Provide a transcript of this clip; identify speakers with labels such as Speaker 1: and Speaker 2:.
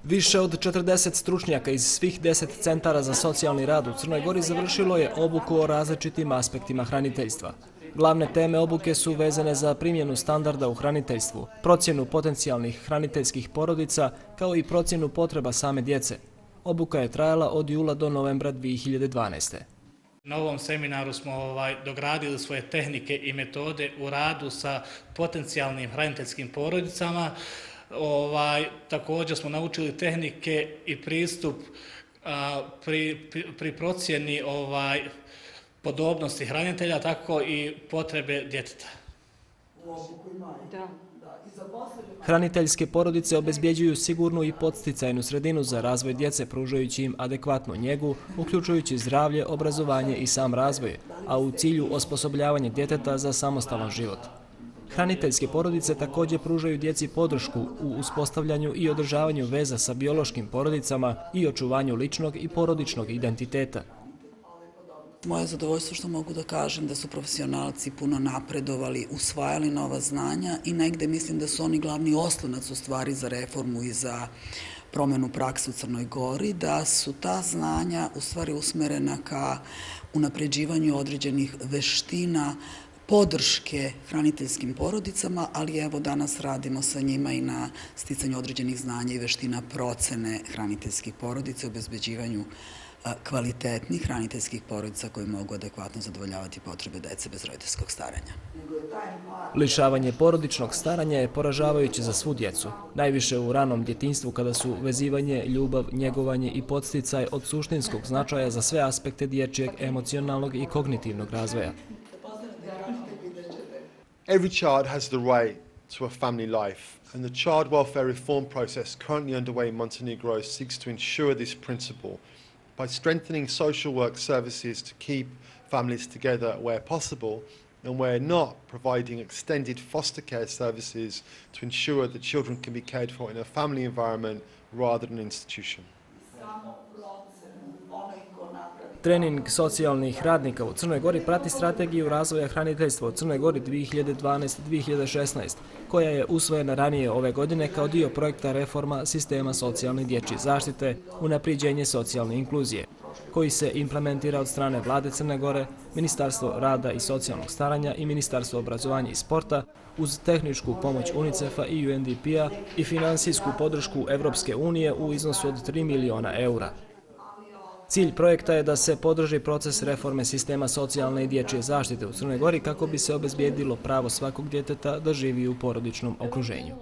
Speaker 1: Više od 40 stručnjaka iz svih 10 centara za socijalni rad u Crnoj Gori završilo je obuku o različitim aspektima hraniteljstva. Glavne teme obuke su vezane za primjenu standarda u hraniteljstvu, procjenu potencijalnih hraniteljskih porodica, kao i procjenu potreba same djece. Obuka je trajala od jula do novembra 2012.
Speaker 2: Na ovom seminaru smo dogradili svoje tehnike i metode u radu sa potencijalnim hraniteljskim porodicama. Također smo naučili tehnike i pristup pri procjeni podobnosti hranitelja, tako i potrebe djeteta.
Speaker 1: Hraniteljske porodice obezbjeđuju sigurnu i podsticajnu sredinu za razvoj djece, pružajući im adekvatnu njegu, uključujući zdravlje, obrazovanje i sam razvoj, a u cilju osposobljavanja djeteta za samostalan život. Hraniteljske porodice također pružaju djeci podršku u uspostavljanju i održavanju veza sa biološkim porodicama i očuvanju ličnog i porodičnog identiteta.
Speaker 3: Moje zadovoljstvo što mogu da kažem da su profesionalci puno napredovali, usvajali nova znanja i negde mislim da su oni glavni oslonac u stvari za reformu i za promjenu prakse u Crnoj Gori, da su ta znanja u stvari usmerena ka unapređivanju određenih veština, podrške hraniteljskim porodicama, ali evo danas radimo sa njima i na sticanju određenih znanja i veština procene hraniteljskih porodica, obezbeđivanju kvalitetnih hraniteljskih porodica koji mogu adekvatno zadovoljavati potrebe dece bez roditeljskog staranja.
Speaker 1: Lišavanje porodičnog staranja je poražavajuće za svu djecu, najviše u ranom djetinjstvu kada su vezivanje, ljubav, njegovanje i podsticaj od suštinskog značaja za sve aspekte dječjeg, emocionalnog i kognitivnog razvoja.
Speaker 4: Every child has the right to a family life, and the child welfare reform process currently underway in Montenegro seeks to ensure this principle by strengthening social work services to keep families together where possible, and where not, providing extended foster care services to ensure that children can be cared for in a family environment rather than an institution.
Speaker 1: Trening socijalnih radnika u Crnoj Gori prati strategiju razvoja hraniteljstva u Crnoj Gori 2012-2016, koja je usvojena ranije ove godine kao dio projekta reforma sistema socijalne i dječje zaštite, unapriđenje socijalne inkluzije, koji se implementira od strane Vlade Crne Gore, Ministarstvo rada i socijalnog staranja i Ministarstvo obrazovanja i sporta, uz tehničku pomoć UNICEF-a i UNDP-a i finansijsku podršku Evropske unije u iznosu od 3 miliona eura. Cilj projekta je da se podrži proces reforme sistema socijalne i dječje zaštite u Crnoj Gori kako bi se obezbijedilo pravo svakog djeteta da živi u porodičnom okruženju.